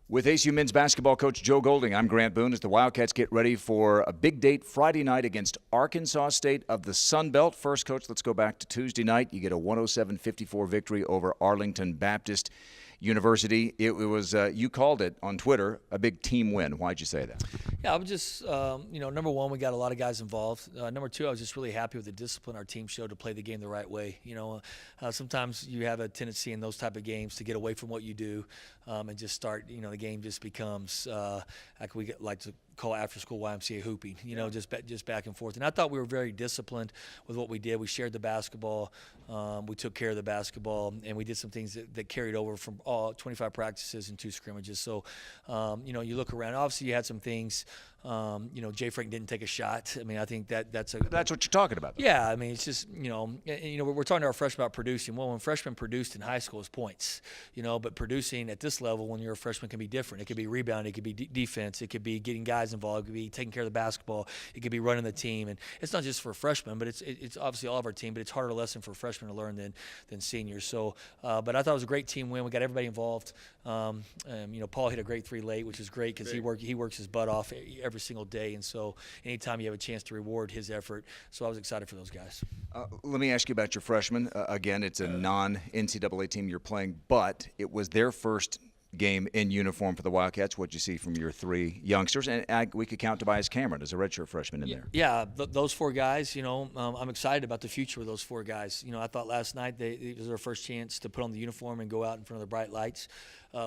With ACU men's basketball coach Joe Golding, I'm Grant Boone as the Wildcats get ready for a big date Friday night against Arkansas State of the Sun Belt. First, Coach, let's go back to Tuesday night. You get a 107-54 victory over Arlington Baptist University. It was, you called it on Twitter, a big team win. Why'd you say that? Yeah, I was just, number one, we got a lot of guys involved. Number two, I was just really happy with the discipline our team showed to play the game the right way. Sometimes you have a tendency in those type of games to get away from what you do and just start, the game just becomes, like to call after school YMCA hooping, just back and forth. And I thought we were very disciplined with what we did. We shared the basketball. We took care of the basketball, and we did some things that carried over from all 25 practices and 2 scrimmages. So, you look around. Obviously, you had some things. Jay Frank didn't take a shot. I mean, I think that's what you're talking about, though. Yeah, I mean, it's just, we're talking to our freshmen about producing. Well, when freshmen produced in high school is points, but producing at this level when you're a freshman can be different. It could be rebounding, it could be defense, it could be getting guys involved, it could be taking care of the basketball, it could be running the team. And it's not just for freshmen, but it's obviously all of our team, but it's a harder lesson for freshmen to learn than seniors. So, but I thought it was a great team win. We got everybody involved. Paul hit a great 3 late, which is great because he works his butt off every single day, and so anytime you have a chance to reward his effort, so I was excited for those guys. Let me ask you about your freshmen. Again, it's a non-NCAA team you're playing, but it was their first game in uniform for the Wildcats. What'd you see from your 3 youngsters? And we could count Tobias Cameron as a redshirt freshman in there. Yeah, those 4 guys, I'm excited about the future with those 4 guys. I thought last night it was their first chance to put on the uniform and go out in front of the bright lights.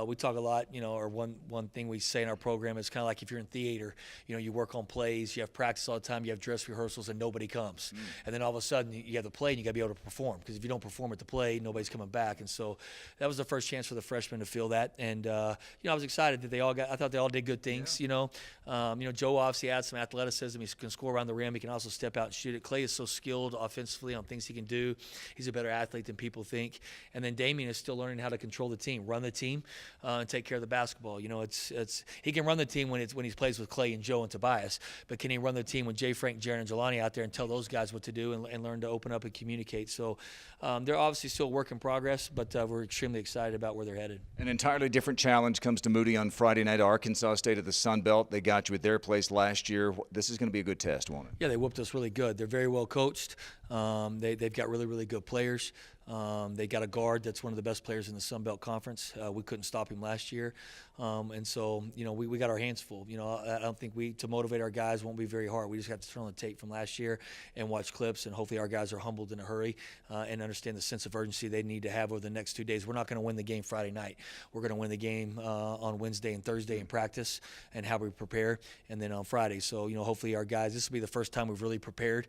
We talk a lot, or one thing we say in our program is kind of like if you're in theater, you work on plays, you have practice all the time, you have dress rehearsals, and nobody comes. And then all of a sudden you have the play and you got to be able to perform, because if you don't perform at the play, nobody's coming back. And so that was the first chance for the freshmen to feel that. And, I was excited that I thought they all did good things, Joe obviously adds some athleticism. He can score around the rim. He can also step out and shoot it. Clay is so skilled offensively on things he can do. He's a better athlete than people think. And then Damian is still learning how to control the team, run the team, and take care of the basketball. He can run the team when he plays with Clay and Joe and Tobias, but can he run the team with Jay Frank, Jaron, and Jelani out there and tell those guys what to do and learn to open up and communicate? So they're obviously still a work in progress, but we're extremely excited about where they're headed. An entirely different challenge comes to Moody on Friday night. Arkansas State of the Sun Belt. They got you at their place last year. This is going to be a good test, won't it? Yeah, they whooped us really good. They're very well coached. They've got really, really good players. They got a guard that's one of the best players in the Sun Belt Conference. We couldn't stop him last year. And so, we got our hands full. I don't think to motivate our guys won't be very hard. We just have to turn on the tape from last year and watch clips, and hopefully our guys are humbled in a hurry and understand the sense of urgency they need to have over the next 2 days. We're not going to win the game Friday night. We're going to win the game on Wednesday and Thursday in practice and how we prepare, and then on Friday. So, hopefully our guys, this will be the first time we've really prepared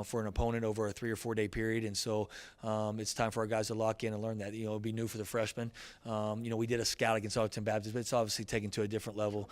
for an opponent over a 3 or 4 day period. And so it's time for our guys to lock in and learn that. It'll be new for the freshmen. We did a scout against Arlington Baptist, but it's obviously taken to a different level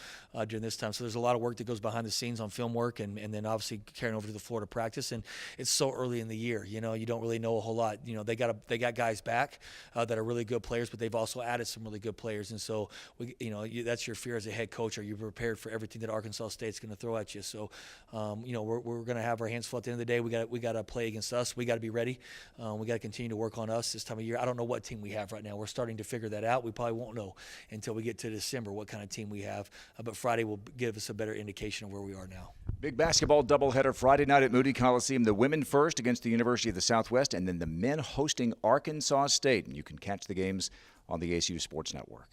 during this time. So there's a lot of work that goes behind the scenes on film work and then obviously carrying over to the floor to practice. And it's so early in the year, you don't really know a whole lot. They got guys back that are really good players, but they've also added some really good players. And so that's your fear as a head coach. Are you prepared for everything that Arkansas State's going to throw at you? So we're going to have our hands full at the end of the day. We got to play against us. We got to be ready. We got to continue to work on us this time of year. I don't know what team we have right now. We're starting to figure that out. We probably won't know until we get to December what kind of team we have. But Friday will give us a better indication of where we are now. Big basketball doubleheader Friday night at Moody Coliseum. The women first against the University of the Southwest, and then the men hosting Arkansas State. And you can catch the games on the ACU Sports Network.